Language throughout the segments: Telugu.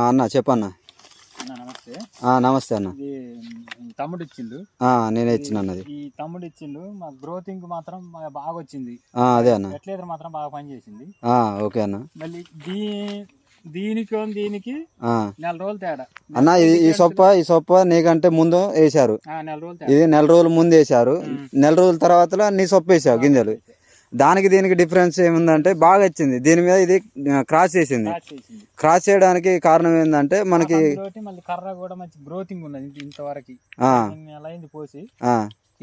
అన్న చెప్పన్న. నమస్తే. నమస్తే అన్న. తమ్ముడు ఇచ్చిండు. నేనే ఇచ్చిన అన్నది. ఈ తమ్ముడు ఇచ్చిండు. మా గ్రోతింగ్ మాత్రం బాగా వచ్చింది. అదే అన్న. ఫెర్టిలైజర్ మాత్రం బాగా పనిచేసింది. ఓకే అన్న. మళ్ళీ దీనికి నెల రోజులు తేడా అన్న. ఈ సొప్ప నీకంటే ముందు వేసారు. ఇది నెల రోజుల ముందు వేసారు. నెల రోజుల తర్వాత నీ సొప్ప వేసావు గింజలు. దానికి దీనికి డిఫరెన్స్ ఏముందంటే బాగా వచ్చింది. దీని మీద ఇది క్రాస్ చేసింది. క్రాస్ చేయడానికి కారణం ఏంటంటే మనకి కర్ర కూడా మంచి గ్రోతింగ్ ఉన్నది. ఇంతవరకు నెల అయింది పోసి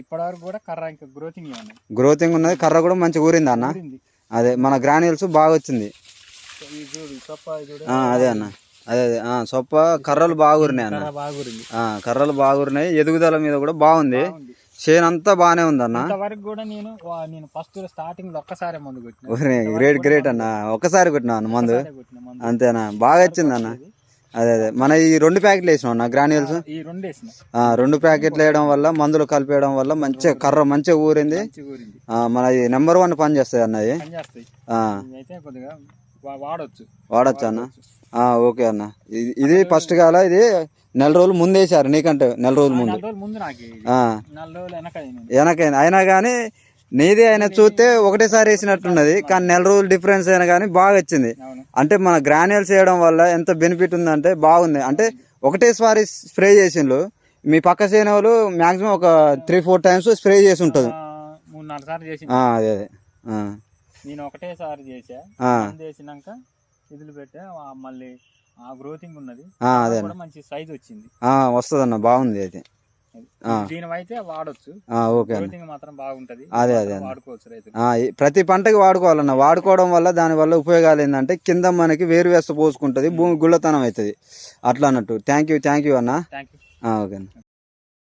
ఇప్పటి వరకు కూడా కర్ర ఇంకా గ్రోతింగ్ ఉన్నది. కర్ర కూడా మంచిగా ఊరింది అన్న. అదే మన గ్రాన్యూల్స్ బాగా వచ్చింది. అదే అన్న. అదే సొప్ప కర్రలు బాగురినాయి అన్న. కర్రలు బాగురినాయి. ఎదుగుదల మీద కూడా బాగుంది. చేను అంతా బాగానే ఉంది అన్న. నేను ఫస్ట్ స్టార్టింగ్ ఒక్కసారి మందు కొట్టినా. గ్రేట్ అన్న. ఒక్కసారి కొట్టినా అన్న మందు. అంతేనా? బాగా వచ్చింది అన్న. అదే మన ఈ 2 ప్యాకెట్లు వేసినావు అన్న గ్రాన్యూల్స్. 2 ప్యాకెట్లు వేయడం వల్ల మందులు కలిపేయడం వల్ల మంచిగా కర్ర మంచిగా ఊరింది. మన నెంబర్ 1 పని చేస్తాయి అన్నది. వాడచ్చు అన్న. ఓకే అన్న. ఇది ఫస్ట్ కాల ఇది నెల రోజులు ముందు వేసారు. నీకంటే నెల రోజుల ముందు వెనకైంది. అయినా కానీ నీది అయినా చూస్తే ఒకటేసారి వేసినట్టున్నది. కానీ నెల రోజులు డిఫరెన్స్ అయినా కానీ బాగా వచ్చింది. అంటే మన గ్రాన్యూల్స్ వేయడం వల్ల ఎంత బెనిఫిట్ ఉందంటే బాగుంది. అంటే ఒకటేసారి స్ప్రే చేసిండ్రు. మీ పక్క చేనే వాళ్ళు మాక్సిమం ఒక 3-4 టైమ్స్ స్ప్రే చేసి ఉంటుంది. అదే అదే నేను ఒకటేసారి చేసినాక ఇదిలు పెట్టా. మళ్ళీ గ్రోతింగ్ ఉన్నది. అదే మంచి సైజ్ వచ్చింది. వస్తుంది అన్న. బాగుంది అయితే. దీనివైతే వాడొచ్చు. ఓకే. మాత్రం బాగుంటది. అదే అదే వాడుకోవచ్చు రైతులు. ప్రతి పంటకి వాడుకోవాలన్న. వాడుకోవడం వల్ల దాని వల్ల ఉపయోగాలు ఏంటంటే కింద మనకి వేరు వేస్త పోసుకుంటది. భూమి గుళ్ళతనం అవుతుంది. అట్లా అన్నట్టు. థ్యాంక్ యూ అన్న. ఓకే అన్న.